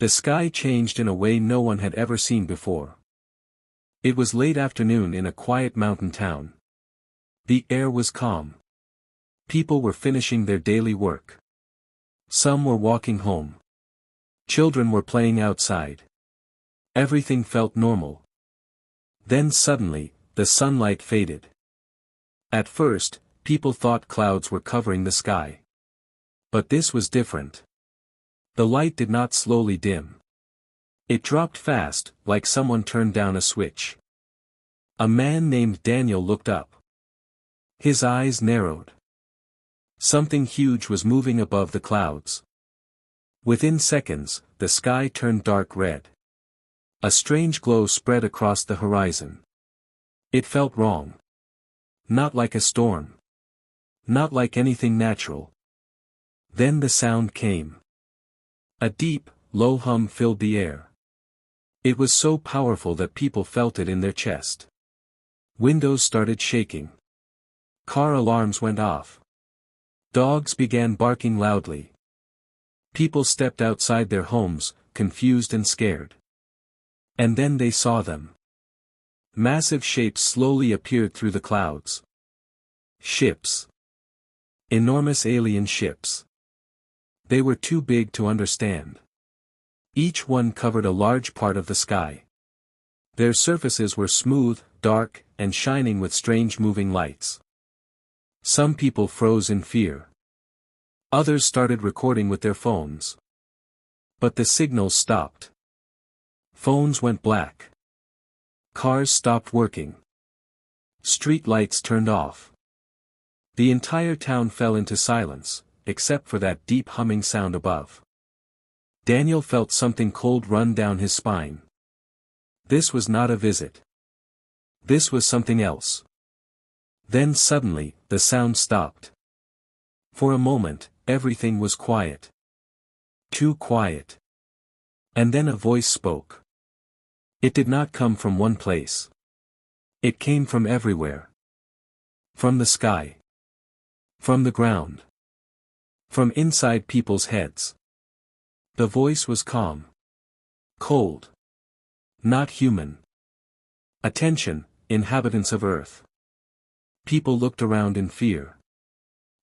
The sky changed in a way no one had ever seen before. It was late afternoon in a quiet mountain town. The air was calm. People were finishing their daily work. Some were walking home. Children were playing outside. Everything felt normal. Then suddenly, the sunlight faded. At first, people thought clouds were covering the sky. But this was different. The light did not slowly dim. It dropped fast, like someone turned down a switch. A man named Daniel looked up. His eyes narrowed. Something huge was moving above the clouds. Within seconds, the sky turned dark red. A strange glow spread across the horizon. It felt wrong. Not like a storm. Not like anything natural. Then the sound came. A deep, low hum filled the air. It was so powerful that people felt it in their chest. Windows started shaking. Car alarms went off. Dogs began barking loudly. People stepped outside their homes, confused and scared. And then they saw them. Massive shapes slowly appeared through the clouds. Ships. Enormous alien ships. They were too big to understand. Each one covered a large part of the sky. Their surfaces were smooth, dark, and shining with strange moving lights. Some people froze in fear. Others started recording with their phones. But the signals stopped. Phones went black. Cars stopped working. Street lights turned off. The entire town fell into silence, except for that deep humming sound above. Daniel felt something cold run down his spine. This was not a visit. This was something else. Then suddenly, the sound stopped. For a moment, everything was quiet. Too quiet. And then a voice spoke. It did not come from one place. It came from everywhere. From the sky. From the ground. From inside people's heads. The voice was calm. Cold. Not human. Attention, inhabitants of Earth. People looked around in fear.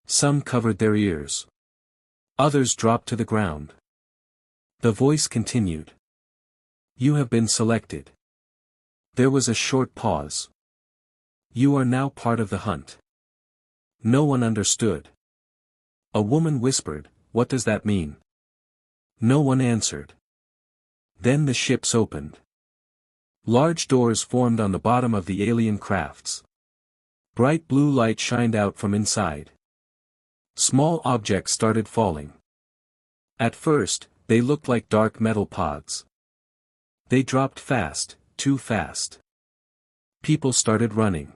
Some covered their ears. Others dropped to the ground. The voice continued. You have been selected. There was a short pause. You are now part of the hunt. No one understood. A woman whispered, "What does that mean?" No one answered. Then the ships opened. Large doors formed on the bottom of the alien crafts. Bright blue light shined out from inside. Small objects started falling. At first, they looked like dark metal pods. They dropped fast, too fast. People started running.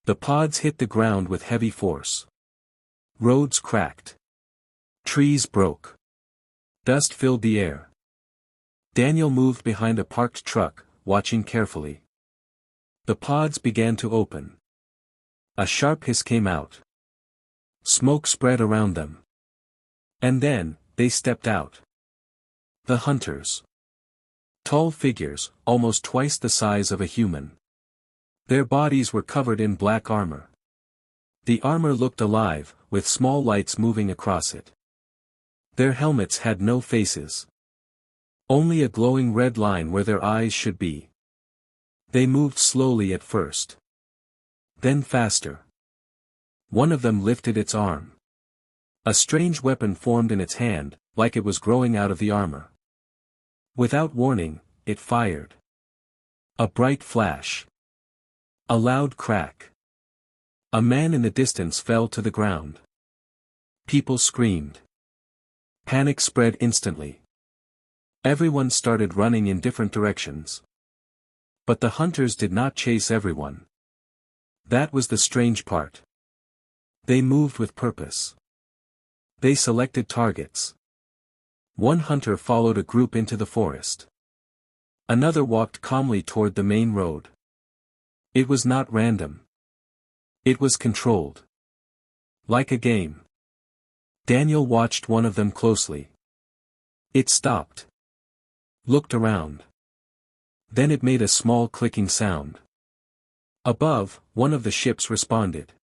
The pods hit the ground with heavy force. Roads cracked. Trees broke. Dust filled the air. Daniel moved behind a parked truck, watching carefully. The pods began to open. A sharp hiss came out. Smoke spread around them. And then, they stepped out. The hunters. Tall figures, almost twice the size of a human. Their bodies were covered in black armor. The armor looked alive, with small lights moving across it. Their helmets had no faces. Only a glowing red line where their eyes should be. They moved slowly at first. Then faster. One of them lifted its arm. A strange weapon formed in its hand, like it was growing out of the armor. Without warning, it fired. A bright flash. A loud crack. A man in the distance fell to the ground. People screamed. Panic spread instantly. Everyone started running in different directions. But the hunters did not chase everyone. That was the strange part. They moved with purpose. They selected targets. One hunter followed a group into the forest. Another walked calmly toward the main road. It was not random. It was controlled. Like a game. Daniel watched one of them closely. It stopped. looked around. Then it made a small clicking sound. Above, one of the ships responded.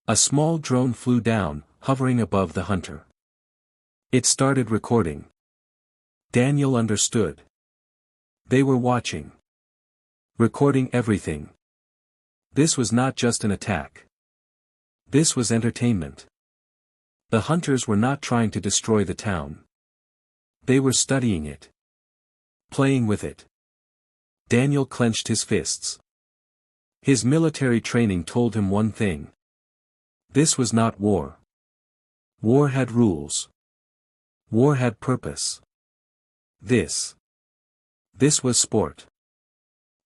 A small drone flew down, hovering above the hunter. It started recording. Daniel understood. They were watching. Recording everything. This was not just an attack. This was entertainment. The hunters were not trying to destroy the town. They were studying it. Playing with it. Daniel clenched his fists. His military training told him one thing. This was not war. War had rules. War had purpose. This was sport.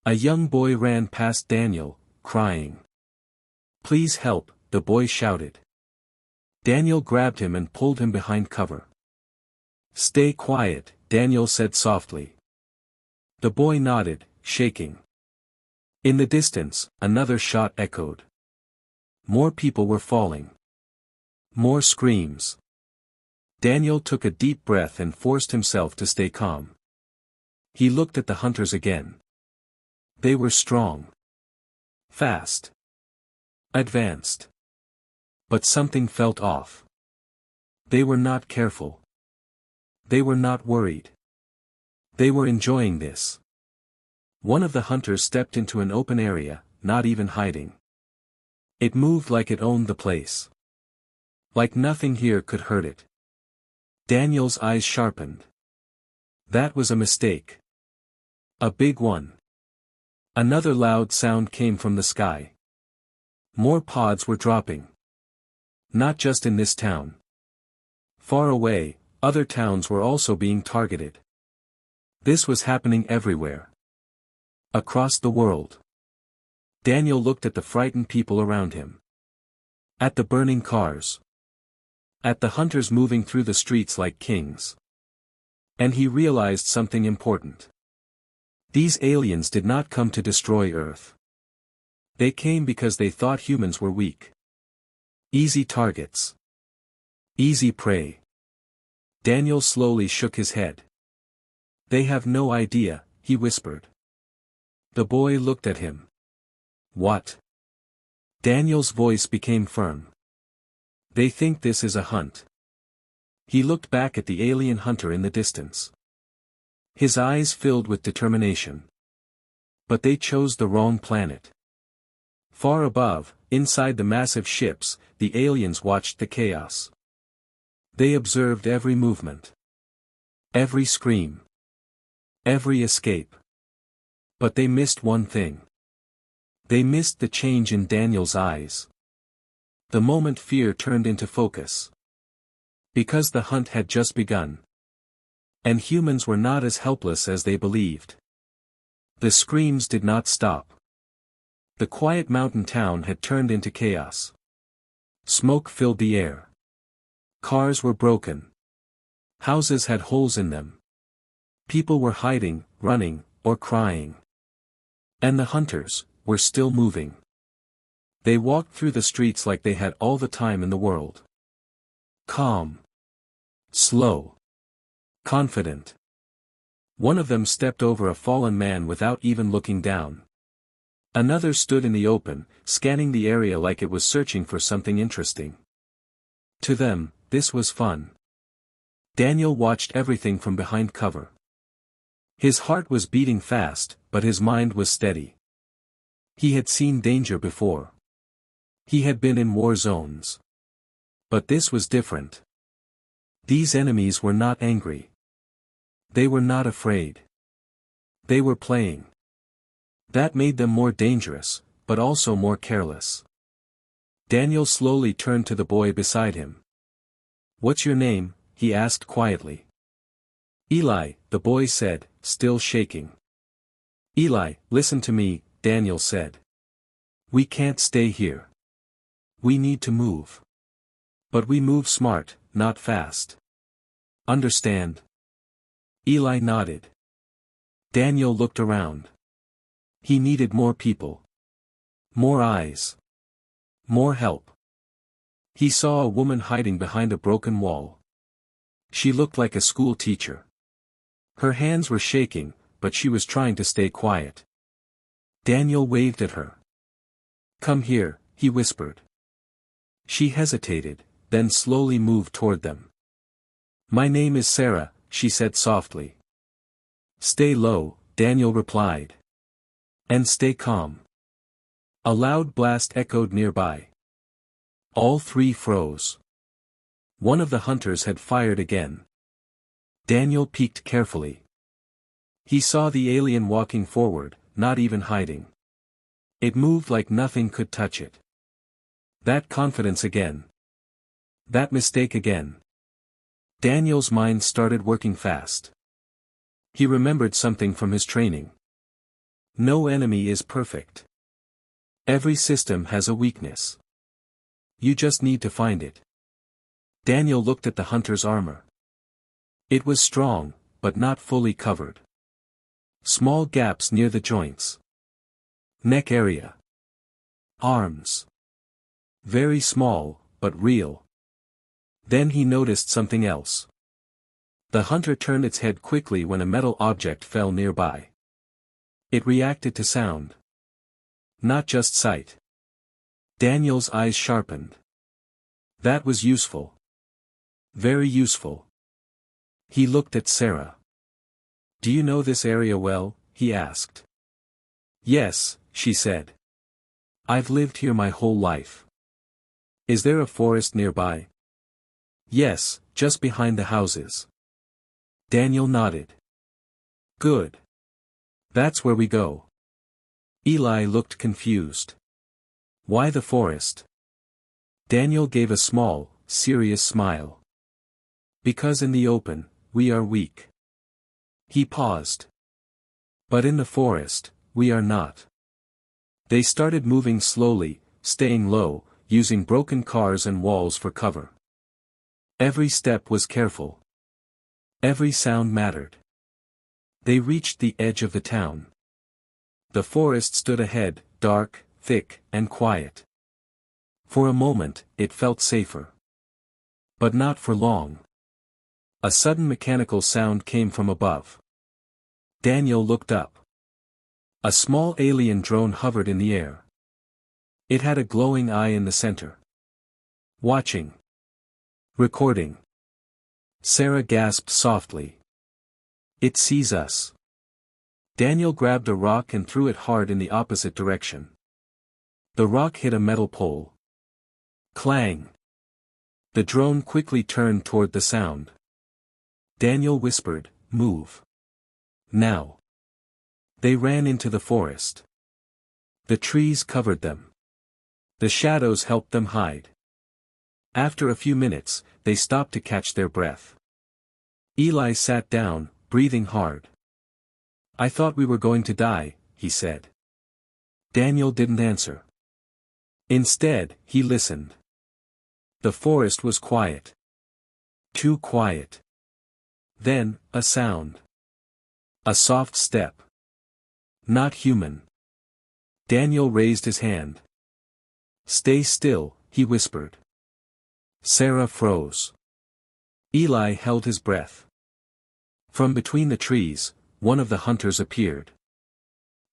A young boy ran past Daniel, crying. "Please help," the boy shouted. Daniel grabbed him and pulled him behind cover. "Stay quiet," Daniel said softly. The boy nodded, shaking. In the distance, another shot echoed. More people were falling. More screams. Daniel took a deep breath and forced himself to stay calm. He looked at the hunters again. They were strong. Fast. Advanced. But something felt off. They were not careful. They were not worried. They were enjoying this. One of the hunters stepped into an open area, not even hiding. It moved like it owned the place. Like nothing here could hurt it. Daniel's eyes sharpened. That was a mistake. A big one. Another loud sound came from the sky. More pods were dropping. Not just in this town. Far away, other towns were also being targeted. This was happening everywhere. Across the world. Daniel looked at the frightened people around him. At the burning cars. At the hunters moving through the streets like kings. And he realized something important. These aliens did not come to destroy Earth. They came because they thought humans were weak. Easy targets. Easy prey. Daniel slowly shook his head. "They have no idea," he whispered. The boy looked at him. "What?" Daniel's voice became firm. "They think this is a hunt." He looked back at the alien hunter in the distance. His eyes filled with determination. But they chose the wrong planet. Far above, inside the massive ships, the aliens watched the chaos. They observed every movement. Every scream. Every escape. But they missed one thing. They missed the change in Daniel's eyes. The moment fear turned into focus. Because the hunt had just begun. And humans were not as helpless as they believed. The screams did not stop. The quiet mountain town had turned into chaos. Smoke filled the air. Cars were broken. Houses had holes in them. People were hiding, running, or crying. And the hunters were still moving. They walked through the streets like they had all the time in the world. Calm. Slow. Confident. One of them stepped over a fallen man without even looking down. Another stood in the open, scanning the area like it was searching for something interesting. To them, this was fun. Daniel watched everything from behind cover. His heart was beating fast, but his mind was steady. He had seen danger before. He had been in war zones. But this was different. These enemies were not angry. They were not afraid. They were playing. That made them more dangerous, but also more careless. Daniel slowly turned to the boy beside him. "What's your name?" he asked quietly. "Eli," the boy said, still shaking. "Eli, listen to me," Daniel said. "We can't stay here. We need to move. But we move smart, not fast. Understand?" Eli nodded. Daniel looked around. He needed more people. More eyes. More help. He saw a woman hiding behind a broken wall. She looked like a school teacher. Her hands were shaking, but she was trying to stay quiet. Daniel waved at her. "Come here," he whispered. She hesitated, then slowly moved toward them. "My name is Sarah," she said softly. "Stay low," Daniel replied. "And stay calm." A loud blast echoed nearby. All three froze. One of the hunters had fired again. Daniel peeked carefully. He saw the alien walking forward, not even hiding. It moved like nothing could touch it. That confidence again. That mistake again. Daniel's mind started working fast. He remembered something from his training. No enemy is perfect. Every system has a weakness. You just need to find it. Daniel looked at the hunter's armor. It was strong, but not fully covered. Small gaps near the joints. Neck area. Arms. Very small, but real. Then he noticed something else. The hunter turned its head quickly when a metal object fell nearby. It reacted to sound. Not just sight. Daniel's eyes sharpened. That was useful. Very useful. He looked at Sarah. "Do you know this area well?" he asked. "Yes," she said. "I've lived here my whole life." "Is there a forest nearby?" "Yes, just behind the houses." Daniel nodded. "Good. That's where we go." Eli looked confused. "Why the forest?" Daniel gave a small, serious smile. "Because in the open, we are weak." He paused. "But in the forest, we are not." They started moving slowly, staying low, using broken cars and walls for cover. Every step was careful. Every sound mattered. They reached the edge of the town. The forest stood ahead, dark, thick, and quiet. For a moment, it felt safer. But not for long. A sudden mechanical sound came from above. Daniel looked up. A small alien drone hovered in the air. It had a glowing eye in the center. Watching. Recording. Sarah gasped softly. "It sees us." Daniel grabbed a rock and threw it hard in the opposite direction. The rock hit a metal pole. Clang. The drone quickly turned toward the sound. Daniel whispered, "Move. Now." They ran into the forest. The trees covered them. The shadows helped them hide. After a few minutes, they stopped to catch their breath. Eli sat down, breathing hard. "I thought we were going to die," he said. Daniel didn't answer. Instead, he listened. The forest was quiet. Too quiet. Then, a sound. A soft step. Not human. Daniel raised his hand. "Stay still," he whispered. Sarah froze. Eli held his breath. From between the trees, one of the hunters appeared.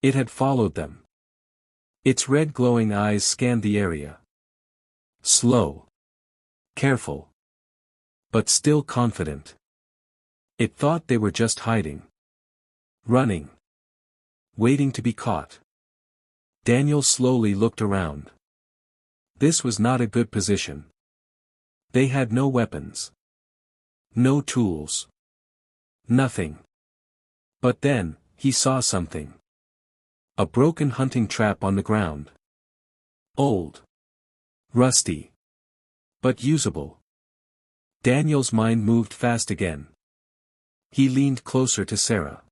It had followed them. Its red glowing eyes scanned the area. Slow. Careful. But still confident. It thought they were just hiding. Running. Waiting to be caught. Daniel slowly looked around. This was not a good position. They had no weapons. No tools. Nothing. But then, he saw something. A broken hunting trap on the ground. Old. Rusty. But usable. Daniel's mind moved fast again. He leaned closer to Sarah.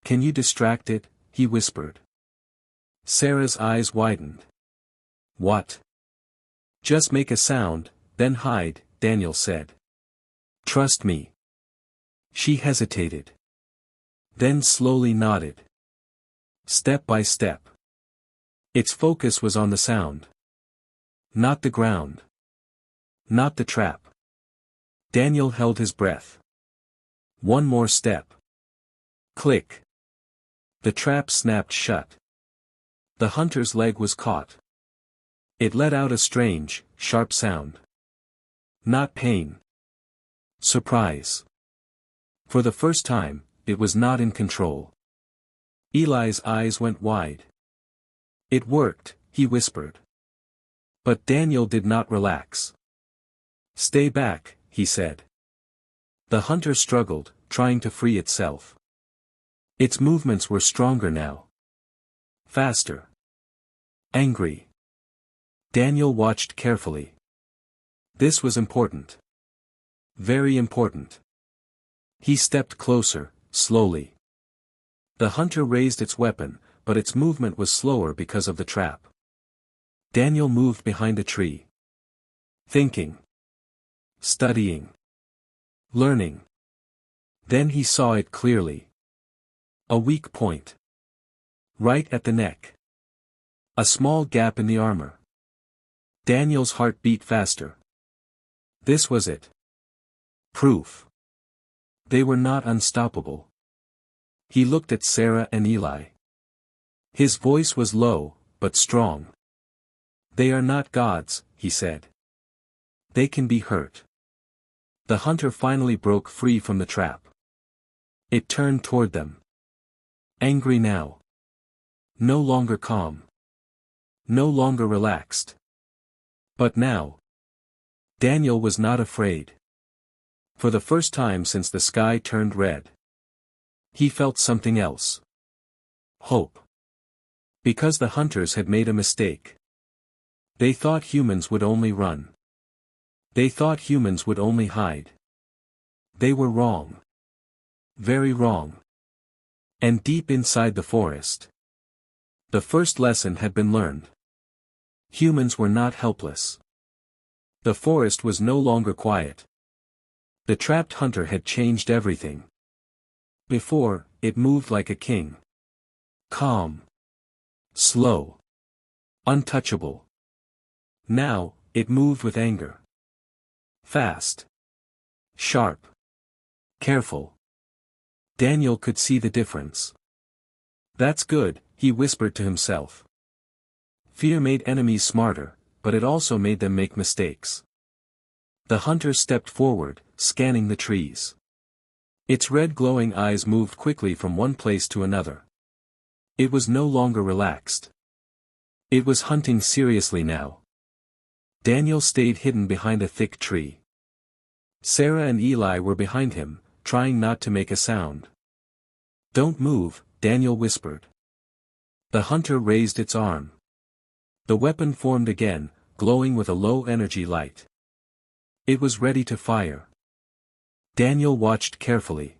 "Can you distract it?" he whispered. Sarah's eyes widened. "What?" "Just make a sound, then hide," Daniel said. "Trust me." She hesitated. Then slowly nodded. Step by step. Its focus was on the sound. Not the ground. Not the trap. Daniel held his breath. One more step. Click. The trap snapped shut. The hunter's leg was caught. It let out a strange, sharp sound. Not pain. Surprise. For the first time, it was not in control. Eli's eyes went wide. It worked, he whispered. But Daniel did not relax. Stay back, he said. The hunter struggled, trying to free itself. Its movements were stronger now. Faster. Angry. Daniel watched carefully. This was important. Very important. He stepped closer, slowly. The hunter raised its weapon, but its movement was slower because of the trap. Daniel moved behind a tree. Thinking. Studying. Learning. Then he saw it clearly. A weak point. Right at the neck. A small gap in the armor. Daniel's heart beat faster. This was it. Proof. They were not unstoppable. He looked at Sarah and Eli. His voice was low, but strong. They are not gods, he said. They can be hurt. The hunter finally broke free from the trap. It turned toward them. Angry now. No longer calm. No longer relaxed. But now. Daniel was not afraid. For the first time since the sky turned red. He felt something else. Hope. Because the hunters had made a mistake. They thought humans would only run. They thought humans would only hide. They were wrong. Very wrong. And deep inside the forest. The first lesson had been learned. Humans were not helpless. The forest was no longer quiet. The trapped hunter had changed everything. Before, it moved like a king. Calm. Slow. Untouchable. Now, it moved with anger. Fast. Sharp. Careful. Daniel could see the difference. That's good, he whispered to himself. Fear made enemies smarter, but it also made them make mistakes. The hunter stepped forward, scanning the trees. Its red glowing eyes moved quickly from one place to another. It was no longer relaxed. It was hunting seriously now. Daniel stayed hidden behind a thick tree. Sarah and Eli were behind him, trying not to make a sound. Don't move, Daniel whispered. The hunter raised its arm. The weapon formed again, glowing with a low-energy light. It was ready to fire. Daniel watched carefully.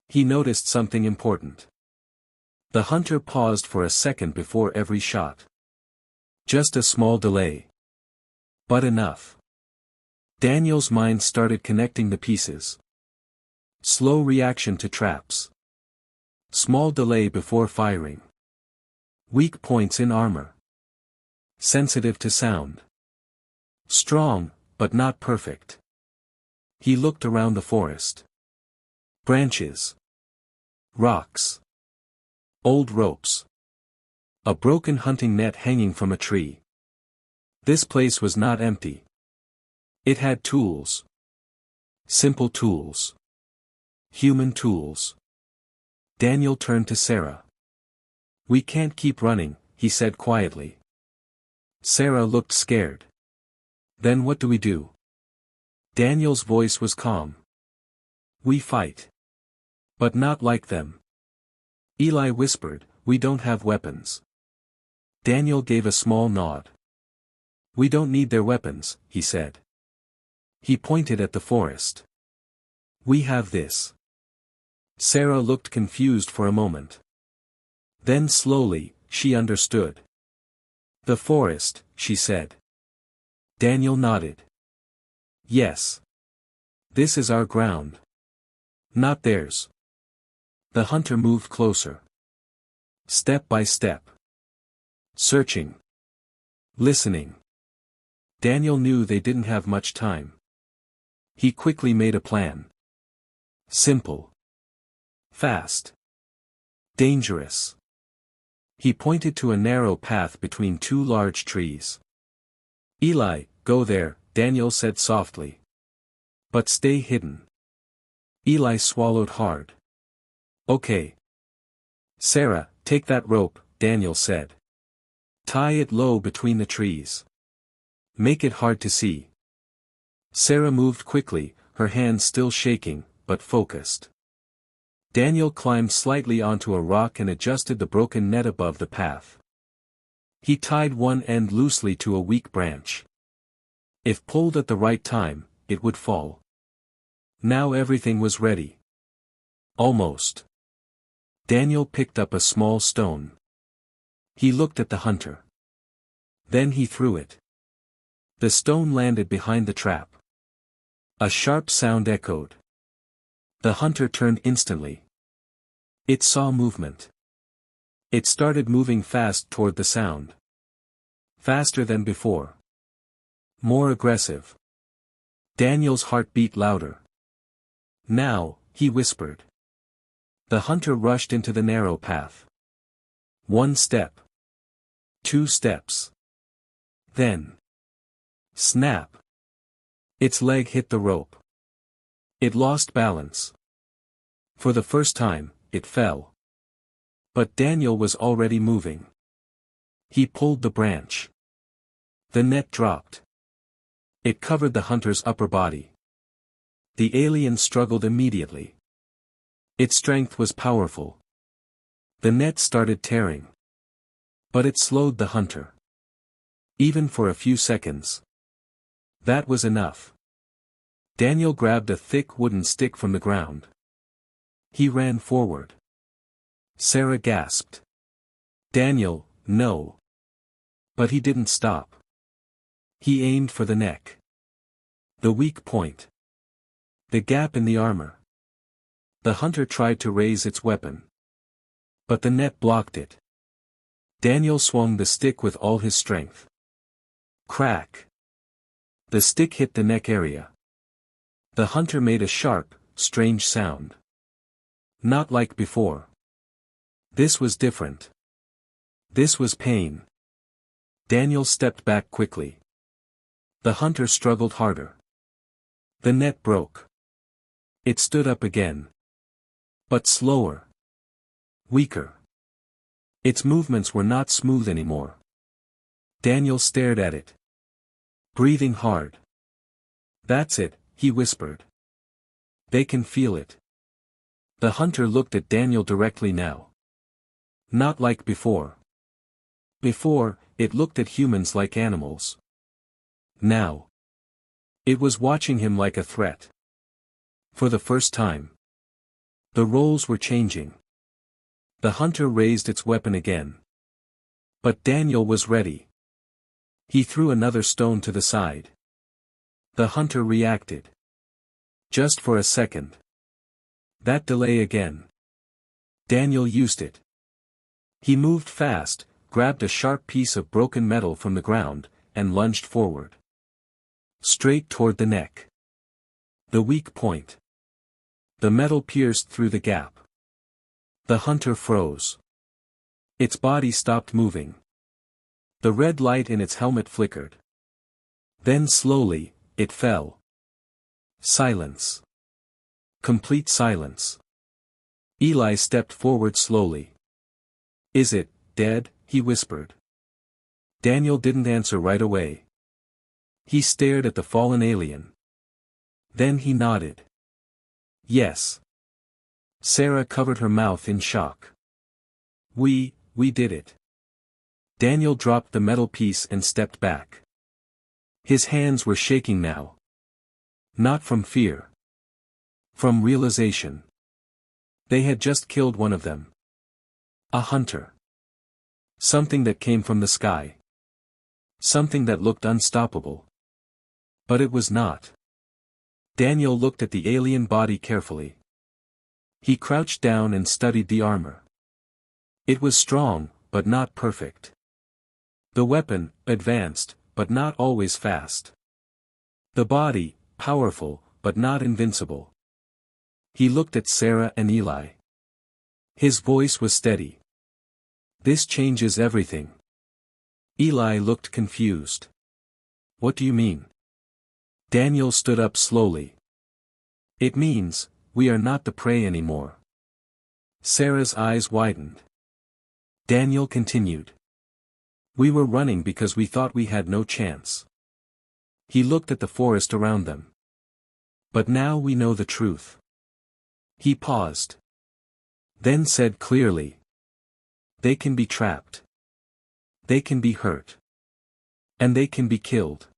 He noticed something important. The hunter paused for a second before every shot. Just a small delay. But enough. Daniel's mind started connecting the pieces. Slow reaction to traps. Small delay before firing. Weak points in armor. Sensitive to sound. Strong, but not perfect. He looked around the forest. Branches. Rocks. Old ropes. A broken hunting net hanging from a tree. This place was not empty. It had tools. Simple tools. Human tools. Daniel turned to Sarah. We can't keep running, he said quietly. Sarah looked scared. Then what do we do? Daniel's voice was calm. We fight. But not like them. Eli whispered, we don't have weapons. Daniel gave a small nod. We don't need their weapons, he said. He pointed at the forest. We have this. Sarah looked confused for a moment. Then slowly, she understood. The forest, she said. Daniel nodded. Yes. This is our ground. Not theirs. The hunter moved closer. Step by step. Searching. Listening. Daniel knew they didn't have much time. He quickly made a plan. Simple. Fast. Dangerous. He pointed to a narrow path between two large trees. Eli, go there, Daniel said softly. But stay hidden. Eli swallowed hard. Okay. Sarah, take that rope, Daniel said. Tie it low between the trees. Make it hard to see. Sarah moved quickly, her hands still shaking, but focused. Daniel climbed slightly onto a rock and adjusted the broken net above the path. He tied one end loosely to a weak branch. If pulled at the right time, it would fall. Now everything was ready. Almost. Daniel picked up a small stone. He looked at the hunter. Then he threw it. The stone landed behind the trap. A sharp sound echoed. The hunter turned instantly. It saw movement. It started moving fast toward the sound. Faster than before. More aggressive. Daniel's heart beat louder. Now, he whispered. The hunter rushed into the narrow path. 1 step. 2 steps. Then. Snap. Its leg hit the rope. It lost balance. For the first time, it fell. But Daniel was already moving. He pulled the branch. The net dropped. It covered the hunter's upper body. The alien struggled immediately. Its strength was powerful. The net started tearing. But it slowed the hunter. Even for a few seconds. That was enough. Daniel grabbed a thick wooden stick from the ground. He ran forward. Sarah gasped. Daniel, no. But he didn't stop. He aimed for the neck. The weak point. The gap in the armor. The hunter tried to raise its weapon. But the net blocked it. Daniel swung the stick with all his strength. Crack. The stick hit the neck area. The hunter made a sharp, strange sound. Not like before. This was different. This was pain. Daniel stepped back quickly. The hunter struggled harder. The net broke. It stood up again. But slower. Weaker. Its movements were not smooth anymore. Daniel stared at it. Breathing hard. That's it, he whispered. They can feel it. The hunter looked at Daniel directly now. Not like before. Before, it looked at humans like animals. Now. It was watching him like a threat. For the first time. The roles were changing. The hunter raised its weapon again. But Daniel was ready. He threw another stone to the side. The hunter reacted. Just for a second. That delay again. Daniel used it. He moved fast, grabbed a sharp piece of broken metal from the ground, and lunged forward. Straight toward the neck. The weak point. The metal pierced through the gap. The hunter froze. Its body stopped moving. The red light in its helmet flickered. Then slowly, it fell. Silence. Complete silence. Eli stepped forward slowly. Is it dead? He whispered. Daniel didn't answer right away. He stared at the fallen alien. Then he nodded. Yes. Sarah covered her mouth in shock. We did it. Daniel dropped the metal piece and stepped back. His hands were shaking now. Not from fear. From realization. They had just killed one of them. A hunter. Something that came from the sky. Something that looked unstoppable. But it was not. Daniel looked at the alien body carefully. He crouched down and studied the armor. It was strong, but not perfect. The weapon, advanced, but not always fast. The body, powerful, but not invincible. He looked at Sarah and Eli. His voice was steady. This changes everything. Eli looked confused. What do you mean? Daniel stood up slowly. It means, we are not the prey anymore. Sarah's eyes widened. Daniel continued. We were running because we thought we had no chance. He looked at the forest around them. But now we know the truth. He paused. Then said clearly. They can be trapped. They can be hurt. And they can be killed.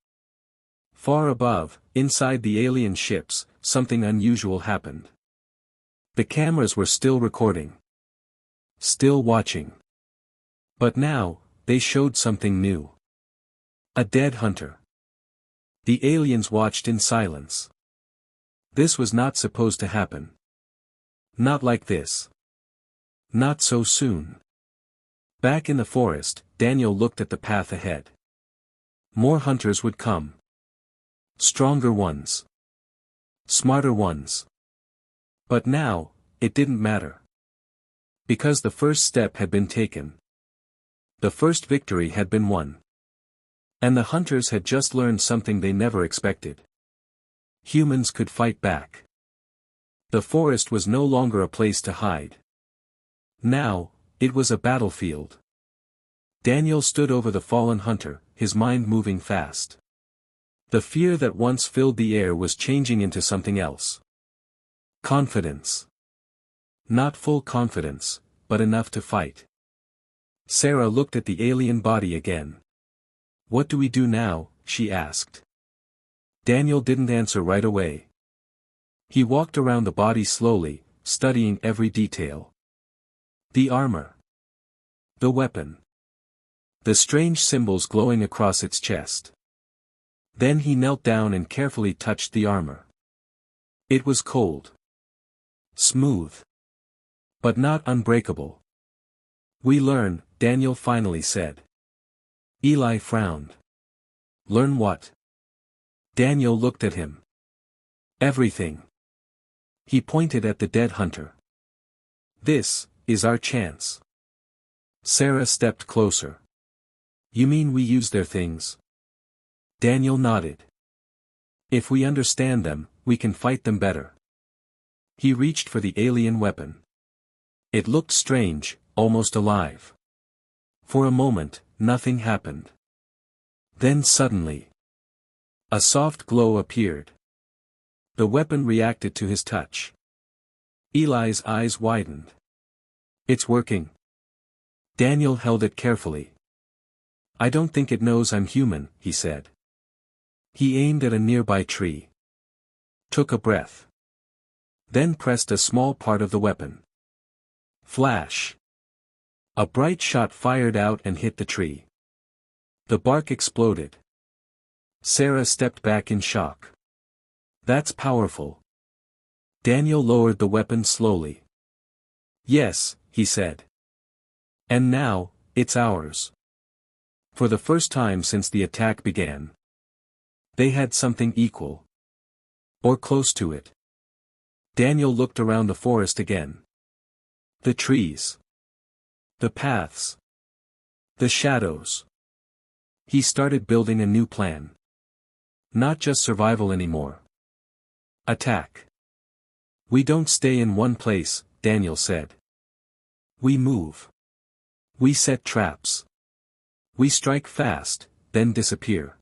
Far above, inside the alien ships, something unusual happened. The cameras were still recording. Still watching. But now, they showed something new. A dead hunter. The aliens watched in silence. This was not supposed to happen. Not like this. Not so soon. Back in the forest, Daniel looked at the path ahead. More hunters would come. Stronger ones. Smarter ones. But now, it didn't matter. Because the first step had been taken. The first victory had been won. And the hunters had just learned something they never expected. Humans could fight back. The forest was no longer a place to hide. Now, it was a battlefield. Daniel stood over the fallen hunter, his mind moving fast. The fear that once filled the air was changing into something else. Confidence. Not full confidence, but enough to fight. Sarah looked at the alien body again. What do we do now? She asked. Daniel didn't answer right away. He walked around the body slowly, studying every detail. The armor. The weapon. The strange symbols glowing across its chest. Then he knelt down and carefully touched the armor. It was cold. Smooth. But not unbreakable. We learn, Daniel finally said. Eli frowned. Learn what? Daniel looked at him. Everything. He pointed at the dead hunter. This is our chance. Sarah stepped closer. You mean we use their things? Daniel nodded. If we understand them, we can fight them better. He reached for the alien weapon. It looked strange, almost alive. For a moment, nothing happened. Then suddenly, a soft glow appeared. The weapon reacted to his touch. Eli's eyes widened. It's working. Daniel held it carefully. I don't think it knows I'm human, he said. He aimed at a nearby tree. Took a breath. Then pressed a small part of the weapon. Flash. A bright shot fired out and hit the tree. The bark exploded. Sarah stepped back in shock. That's powerful. Daniel lowered the weapon slowly. Yes, he said. And now, it's ours. For the first time since the attack began. They had something equal. Or close to it. Daniel looked around the forest again. The trees. The paths. The shadows. He started building a new plan. Not just survival anymore. Attack. We don't stay in one place, Daniel said. We move. We set traps. We strike fast, then disappear.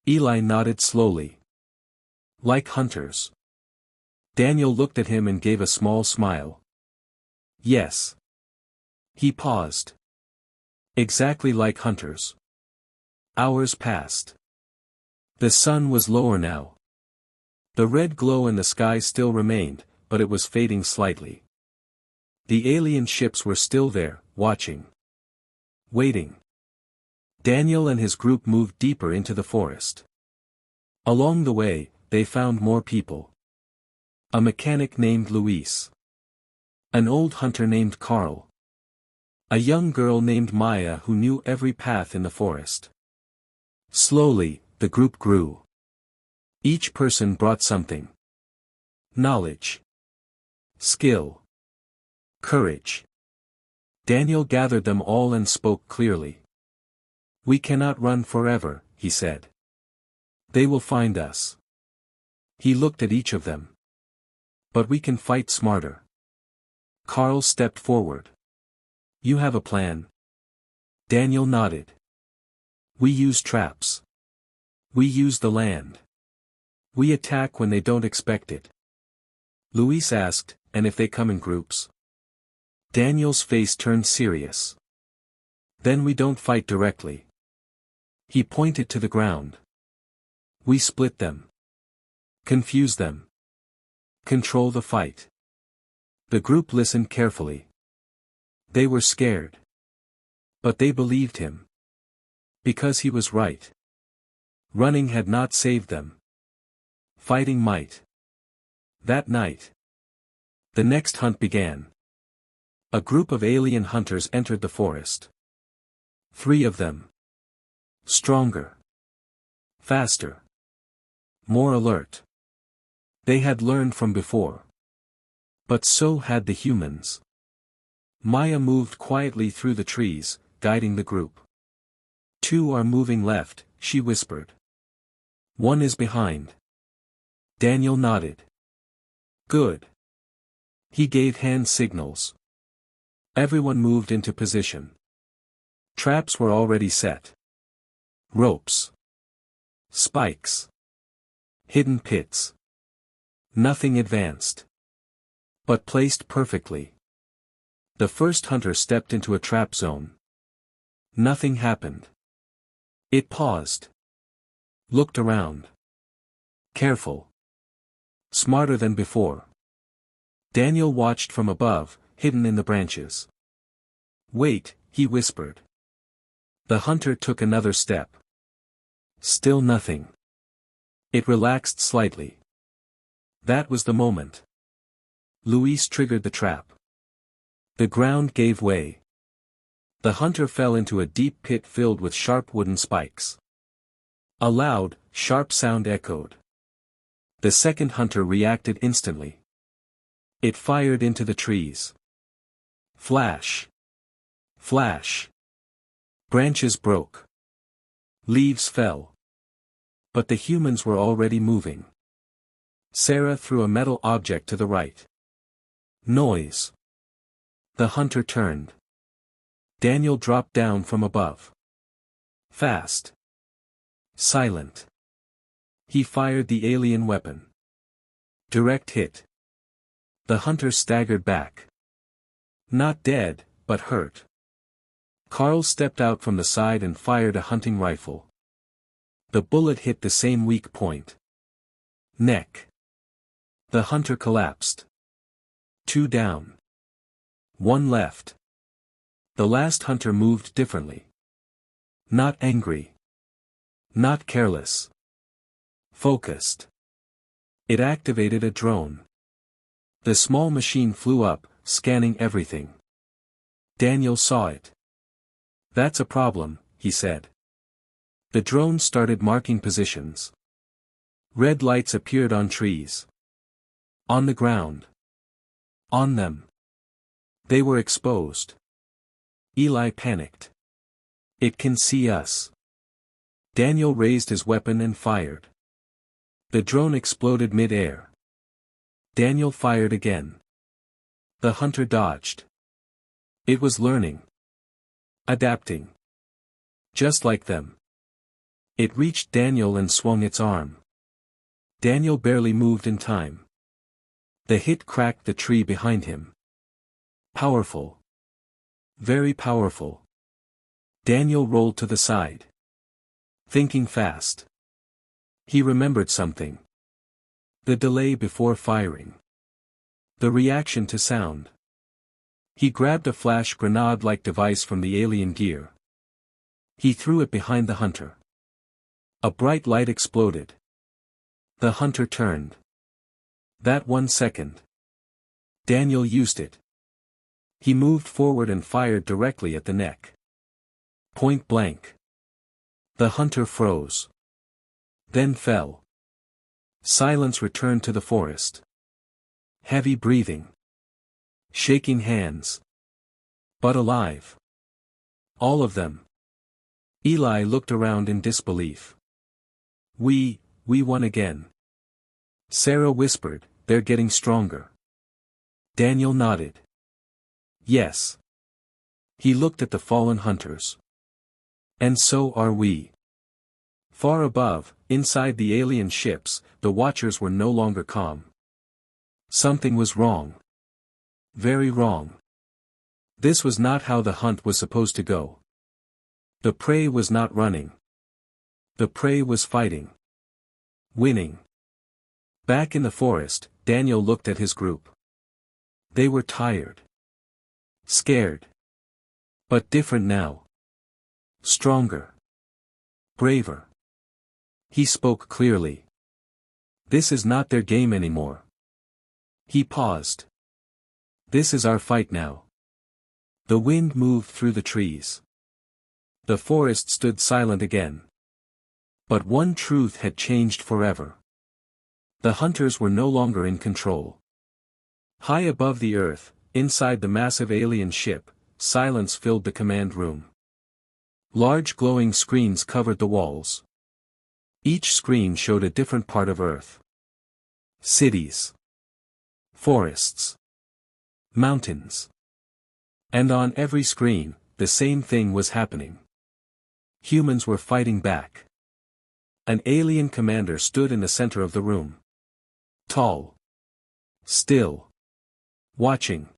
Eli nodded slowly. Like hunters. Daniel looked at him and gave a small smile. Yes. He paused. Exactly like hunters. Hours passed. The sun was lower now. The red glow in the sky still remained, but it was fading slightly. The alien ships were still there, watching. Waiting. Daniel and his group moved deeper into the forest. Along the way, they found more people. A mechanic named Luis. An old hunter named Carl. A young girl named Maya who knew every path in the forest. Slowly, the group grew. Each person brought something. Knowledge. Skill. Courage. Daniel gathered them all and spoke clearly. We cannot run forever, he said. They will find us. He looked at each of them. But we can fight smarter. Carl stepped forward. You have a plan? Daniel nodded. We use traps. We use the land. We attack when they don't expect it. Luis asked, and if they come in groups? Daniel's face turned serious. Then we don't fight directly. He pointed to the ground. We split them. Confuse them. Control the fight. The group listened carefully. They were scared. But they believed him. Because he was right. Running had not saved them. Fighting might. That night. The next hunt began. A group of alien hunters entered the forest. 3 of them. Stronger. Faster. More alert. They had learned from before. But so had the humans. Maya moved quietly through the trees, guiding the group. 2 are moving left, she whispered. 1 is behind. Daniel nodded. Good. He gave hand signals. Everyone moved into position. Traps were already set. Ropes. Spikes. Hidden pits. Nothing advanced. But placed perfectly. The first hunter stepped into a trap zone. Nothing happened. It paused. Looked around. Careful. Smarter than before. Daniel watched from above, hidden in the branches. Wait, he whispered. The hunter took another step. Still nothing. It relaxed slightly. That was the moment. Luis triggered the trap. The ground gave way. The hunter fell into a deep pit filled with sharp wooden spikes. A loud, sharp sound echoed. The second hunter reacted instantly. It fired into the trees. Flash. Flash. Branches broke. Leaves fell. But the humans were already moving. Sarah threw a metal object to the right. Noise. The hunter turned. Daniel dropped down from above. Fast. Silent. He fired the alien weapon. Direct hit. The hunter staggered back. Not dead, but hurt. Carl stepped out from the side and fired a hunting rifle. The bullet hit the same weak point. Neck. The hunter collapsed. 2 down. 1 left. The last hunter moved differently. Not angry. Not careless. Focused. It activated a drone. The small machine flew up, scanning everything. Daniel saw it. That's a problem, he said. The drone started marking positions. Red lights appeared on trees. On the ground. On them. They were exposed. Eli panicked. It can see us. Daniel raised his weapon and fired. The drone exploded mid-air. Daniel fired again. The hunter dodged. It was learning. Adapting. Just like them. It reached Daniel and swung its arm. Daniel barely moved in time. The hit cracked the tree behind him. Powerful. Very powerful. Daniel rolled to the side. Thinking fast. He remembered something. The delay before firing. The reaction to sound. He grabbed a flash grenade-like device from the alien gear. He threw it behind the hunter. A bright light exploded. The hunter turned. That 1 second. Daniel used it. He moved forward and fired directly at the neck. Point blank. The hunter froze. Then fell. Silence returned to the forest. Heavy breathing. Shaking hands. But alive. All of them. Eli looked around in disbelief. We won again. Sarah whispered, they're getting stronger. Daniel nodded. Yes. He looked at the fallen hunters. And so are we. Far above, inside the alien ships, the watchers were no longer calm. Something was wrong. Very wrong. This was not how the hunt was supposed to go. The prey was not running. The prey was fighting. Winning. Back in the forest, Daniel looked at his group. They were tired. Scared. But different now. Stronger. Braver. He spoke clearly. This is not their game anymore. He paused. This is our fight now. The wind moved through the trees. The forest stood silent again. But one truth had changed forever. The hunters were no longer in control. High above the earth, inside the massive alien ship, silence filled the command room. Large glowing screens covered the walls. Each screen showed a different part of Earth. Cities. Forests. Mountains. And on every screen, the same thing was happening. Humans were fighting back. An alien commander stood in the center of the room. Tall. Still. Watching.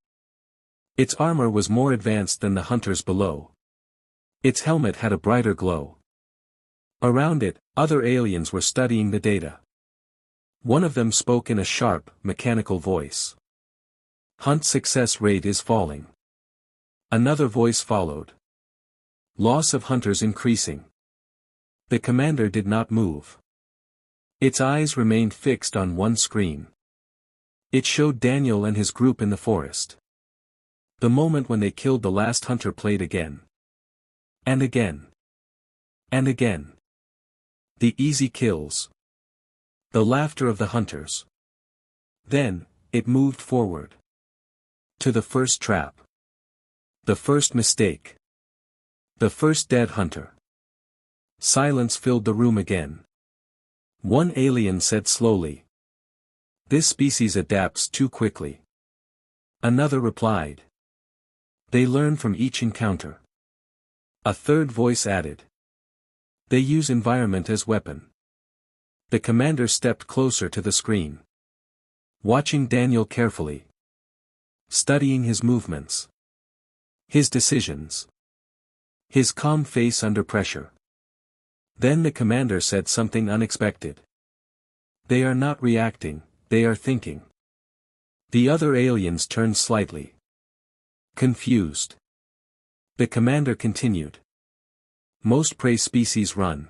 Its armor was more advanced than the hunters below. Its helmet had a brighter glow. Around it, other aliens were studying the data. One of them spoke in a sharp, mechanical voice. Hunt success rate is falling. Another voice followed. Loss of hunters increasing. The commander did not move. Its eyes remained fixed on one screen. It showed Daniel and his group in the forest. The moment when they killed the last hunter played again. And again. And again. The easy kills. The laughter of the hunters. Then, it moved forward. To the first trap. The first mistake. The first dead hunter. Silence filled the room again. One alien said slowly. This species adapts too quickly. Another replied. They learn from each encounter. A third voice added. They use environment as weapon. The commander stepped closer to the screen. Watching Daniel carefully. Studying his movements. His decisions. His calm face under pressure. Then the commander said something unexpected. They are not reacting, they are thinking. The other aliens turned slightly. Confused. The commander continued. Most prey species run.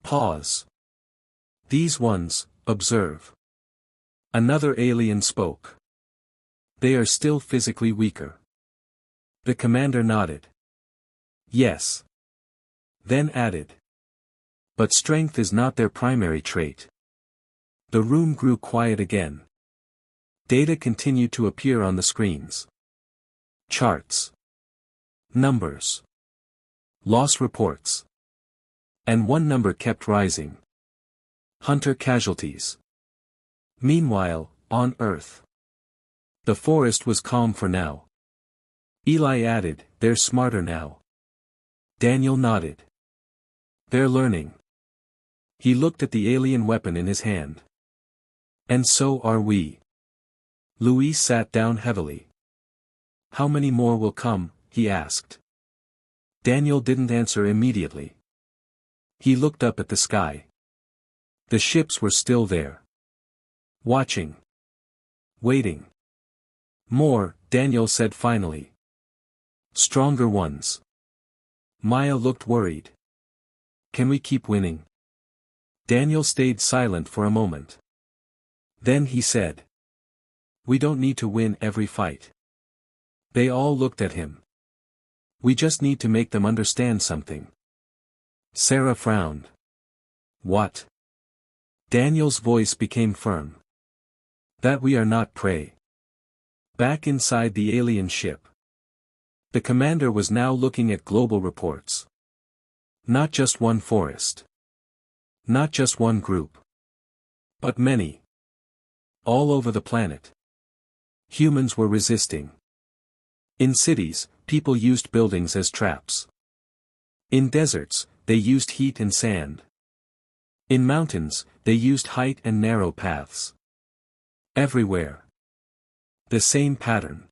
Pause. These ones, observe. Another alien spoke. They are still physically weaker. The commander nodded. Yes. Then added. But strength is not their primary trait. The room grew quiet again. Data continued to appear on the screens. Charts. Numbers. Loss reports. And one number kept rising. Hunter casualties. Meanwhile, on Earth. The forest was calm for now. Eli added, they're smarter now. Daniel nodded. They're learning. He looked at the alien weapon in his hand. And so are we. Louise sat down heavily. How many more will come? He asked. Daniel didn't answer immediately. He looked up at the sky. The ships were still there. Watching. Waiting. More, Daniel said finally. Stronger ones. Maya looked worried. Can we keep winning? Daniel stayed silent for a moment. Then he said. We don't need to win every fight. They all looked at him. We just need to make them understand something. Sarah frowned. What? Daniel's voice became firm. That we are not prey. Back inside the alien ship. The commander was now looking at global reports. Not just one forest. Not just one group. But many. All over the planet. Humans were resisting. In cities, people used buildings as traps. In deserts, they used heat and sand. In mountains, they used height and narrow paths. Everywhere. The same pattern.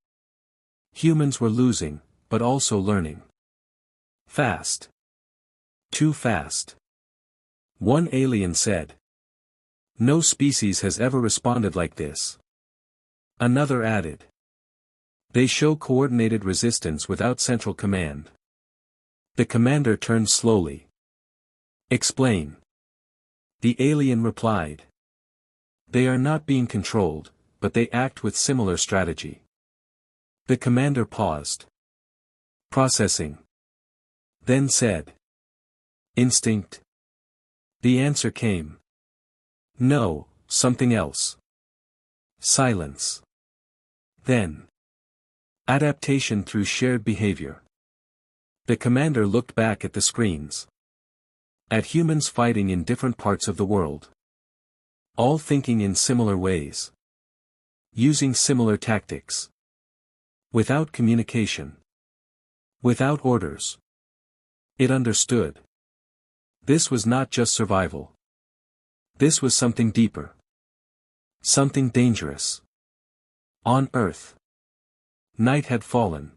Humans were losing, but also learning. Fast. Too fast. One alien said. No species has ever responded like this. Another added. They show coordinated resistance without central command. The commander turned slowly. Explain. The alien replied. They are not being controlled, but they act with similar strategy. The commander paused. Processing. Then said. Instinct. The answer came. No, something else. Silence. Then. Adaptation through shared behavior. The commander looked back at the screens. At humans fighting in different parts of the world. All thinking in similar ways. Using similar tactics. Without communication. Without orders. It understood. This was not just survival. This was something deeper. Something dangerous. On Earth. Night had fallen.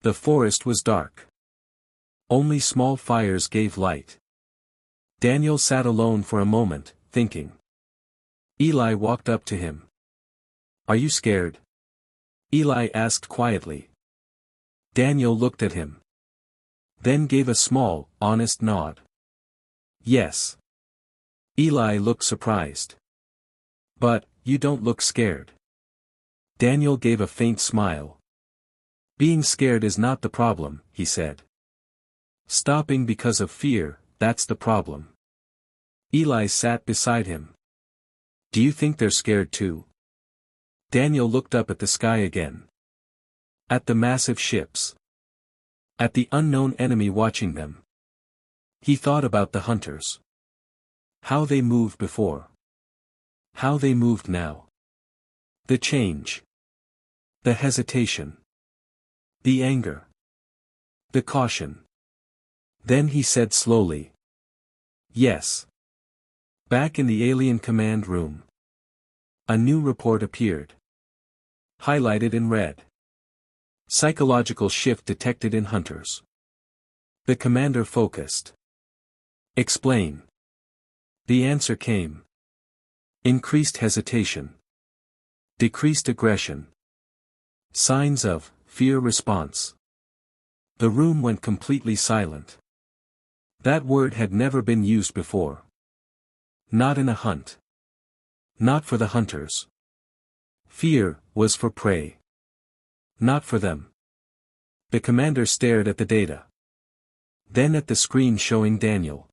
The forest was dark. Only small fires gave light. Daniel sat alone for a moment, thinking. Eli walked up to him. Are you scared? Eli asked quietly. Daniel looked at him. Then gave a small, honest nod. Yes. Eli looked surprised. But, you don't look scared. Daniel gave a faint smile. Being scared is not the problem, he said. Stopping because of fear, that's the problem. Eli sat beside him. Do you think they're scared too? Daniel looked up at the sky again. At the massive ships. At the unknown enemy watching them. He thought about the hunters. How they moved before. How they moved now. The change. The hesitation. The anger. The caution. Then he said slowly. Yes. Back in the alien command room. A new report appeared. Highlighted in red. Psychological shift detected in hunters. The commander focused. Explain. The answer came. Increased hesitation. Decreased aggression. Signs of fear response. The room went completely silent. That word had never been used before. Not in a hunt. Not for the hunters. Fear was for prey. Not for them. The commander stared at the data. Then at the screen showing Daniel.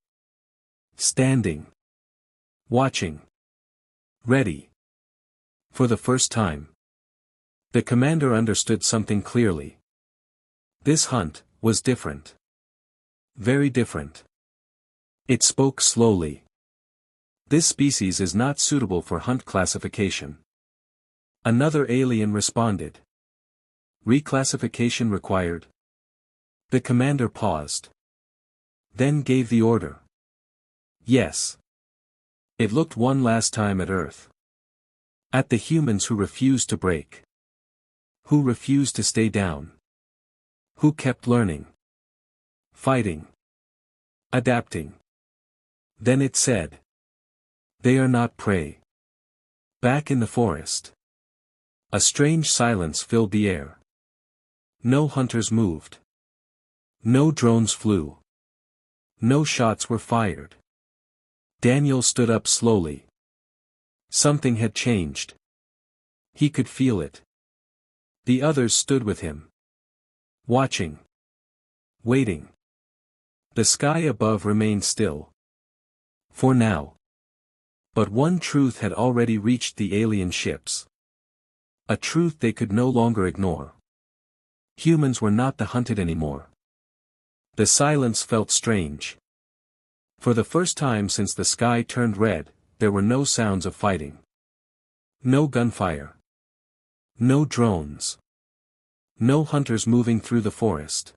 Standing. Watching. Ready. For the first time. The commander understood something clearly. This hunt was different. Very different. It spoke slowly. This species is not suitable for hunt classification. Another alien responded. Reclassification required. The commander paused. Then gave the order. Yes. It looked one last time at Earth. At the humans who refused to break. Who refused to stay down. Who kept learning. Fighting. Adapting. Then it said. They are not prey. Back in the forest. A strange silence filled the air. No hunters moved. No drones flew. No shots were fired. Daniel stood up slowly. Something had changed. He could feel it. The others stood with him. Watching. Waiting. The sky above remained still. For now. But one truth had already reached the alien ships. A truth they could no longer ignore. Humans were not the hunted anymore. The silence felt strange. For the first time since the sky turned red, there were no sounds of fighting. No gunfire. No drones. No hunters moving through the forest.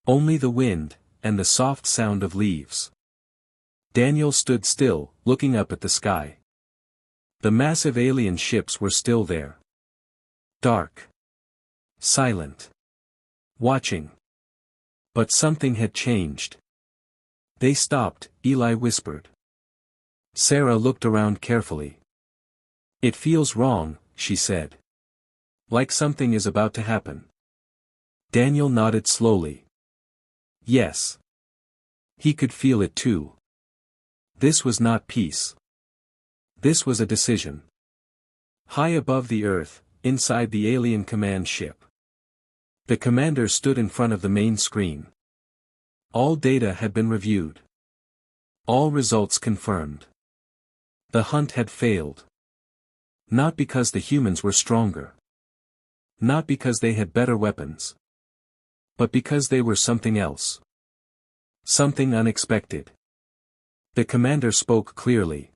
Only the wind, and the soft sound of leaves. Daniel stood still, looking up at the sky. The massive alien ships were still there. Dark. Silent. Watching. But something had changed. They stopped, Eli whispered. Sarah looked around carefully. It feels wrong, she said. Like something is about to happen. Daniel nodded slowly. Yes. He could feel it too. This was not peace. This was a decision. High above the earth, inside the alien command ship. The commander stood in front of the main screen. All data had been reviewed. All results confirmed. The hunt had failed. Not because the humans were stronger. Not because they had better weapons. But because they were something else. Something unexpected. The commander spoke clearly.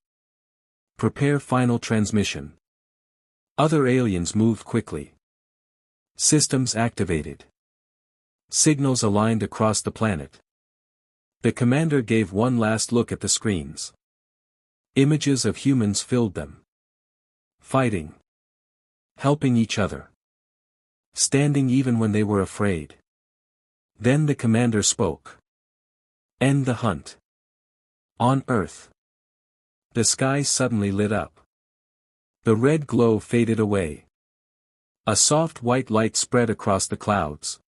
Prepare final transmission. Other aliens moved quickly. Systems activated. Signals aligned across the planet. The commander gave one last look at the screens. Images of humans filled them. Fighting. Helping each other. Standing even when they were afraid. Then the commander spoke. End the hunt. On Earth. The sky suddenly lit up. The red glow faded away. A soft white light spread across the clouds.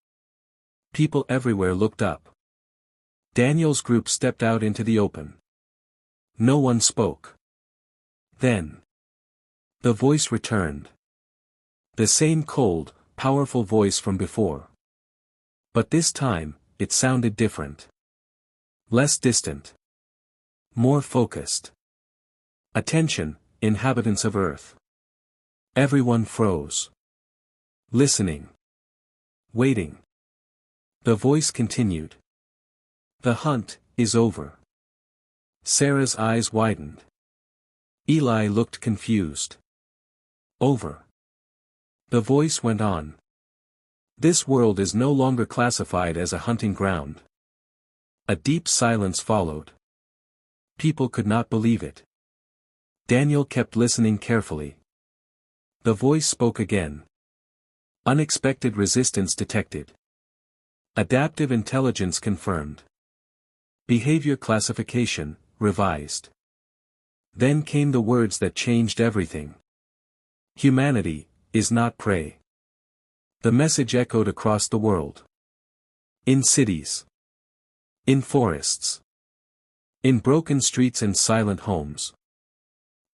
People everywhere looked up. Daniel's group stepped out into the open. No one spoke. Then. The voice returned. The same cold, powerful voice from before. But this time, it sounded different. Less distant. More focused. Attention, inhabitants of Earth. Everyone froze. Listening. Waiting. The voice continued. The hunt is over. Sarah's eyes widened. Eli looked confused. Over. The voice went on. This world is no longer classified as a hunting ground. A deep silence followed. People could not believe it. Daniel kept listening carefully. The voice spoke again. Unexpected resistance detected. Adaptive intelligence confirmed. Behavior classification, revised. Then came the words that changed everything. Humanity is not prey. The message echoed across the world. In cities. In forests. In broken streets and silent homes.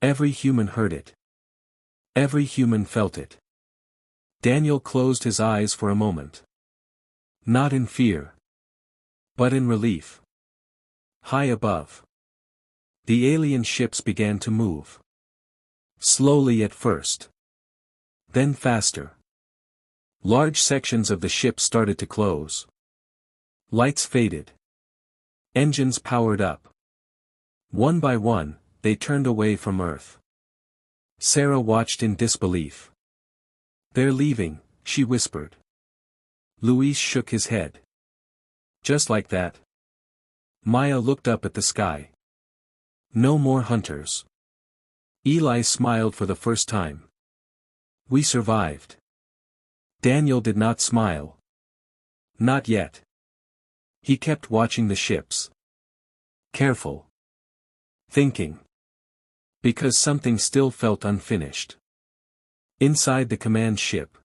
Every human heard it. Every human felt it. Daniel closed his eyes for a moment. Not in fear. But in relief. High above. The alien ships began to move. Slowly at first. Then faster. Large sections of the ship started to close. Lights faded. Engines powered up. One by one, they turned away from Earth. Sarah watched in disbelief. They're leaving, she whispered. Luis shook his head. Just like that. Maya looked up at the sky. No more hunters. Eli smiled for the first time. We survived. Daniel did not smile. Not yet. He kept watching the ships. Careful. Thinking. Because something still felt unfinished. Inside the command ship.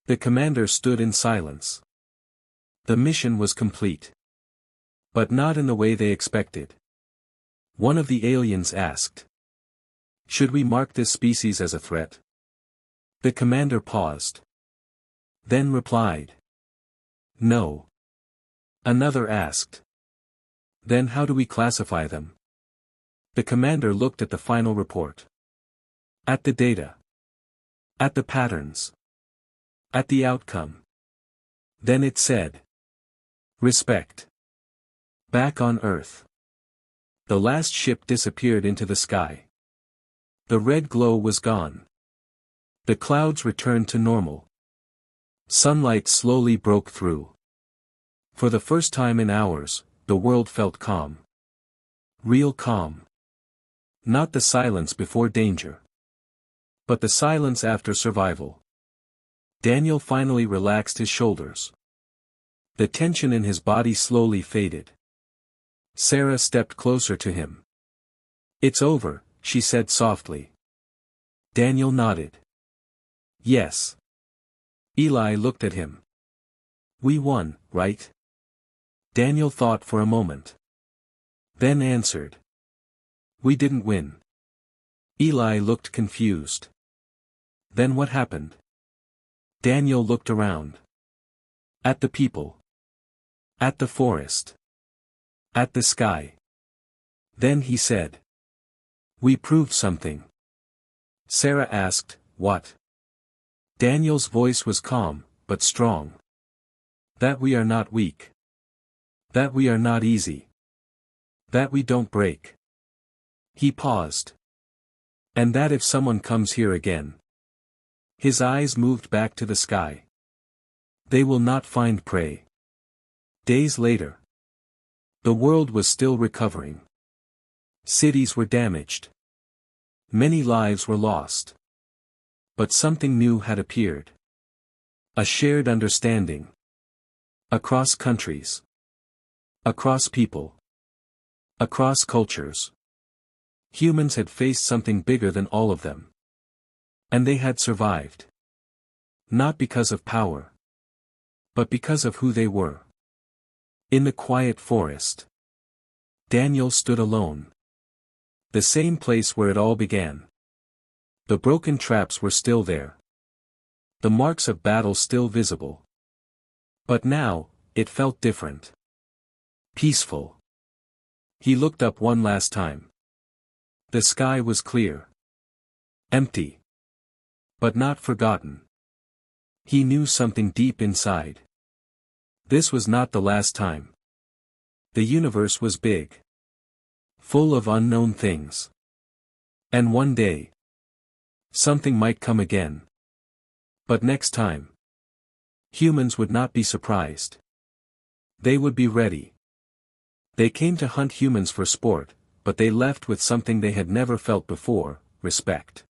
The commander stood in silence. The mission was complete. But not in the way they expected. One of the aliens asked. Should we mark this species as a threat? The commander paused. Then replied. No. Another asked. Then how do we classify them? The commander looked at the final report. At the data. At the patterns. At the outcome. Then it said. Respect. Back on Earth. The last ship disappeared into the sky. The red glow was gone. The clouds returned to normal. Sunlight slowly broke through. For the first time in hours, the world felt calm. Real calm. Not the silence before danger. But the silence after survival. Daniel finally relaxed his shoulders. The tension in his body slowly faded. Sarah stepped closer to him. "It's over," she said softly. Daniel nodded. "Yes." Eli looked at him. "We won, right?" Daniel thought for a moment. Then answered. "We didn't win." Eli looked confused. "Then what happened?" Daniel looked around. At the people. At the forest. At the sky. Then he said. "We proved something." Sarah asked, "What?" Daniel's voice was calm, but strong. "That we are not weak. That we are not easy. That we don't break." He paused. "And that if someone comes here again." His eyes moved back to the sky. "They will not find prey." Days later. The world was still recovering. Cities were damaged. Many lives were lost. But something new had appeared. A shared understanding. Across countries. Across people. Across cultures. Humans had faced something bigger than all of them. And they had survived. Not because of power. But because of who they were. In the quiet forest. Daniel stood alone. The same place where it all began. The broken traps were still there. The marks of battle still visible. But now, it felt different. Peaceful. He looked up one last time. The sky was clear. Empty. But not forgotten. He knew something deep inside. This was not the last time. The universe was big. Full of unknown things. And one day. Something might come again. But next time. Humans would not be surprised. They would be ready. They came to hunt humans for sport, but they left with something they had never felt before: respect.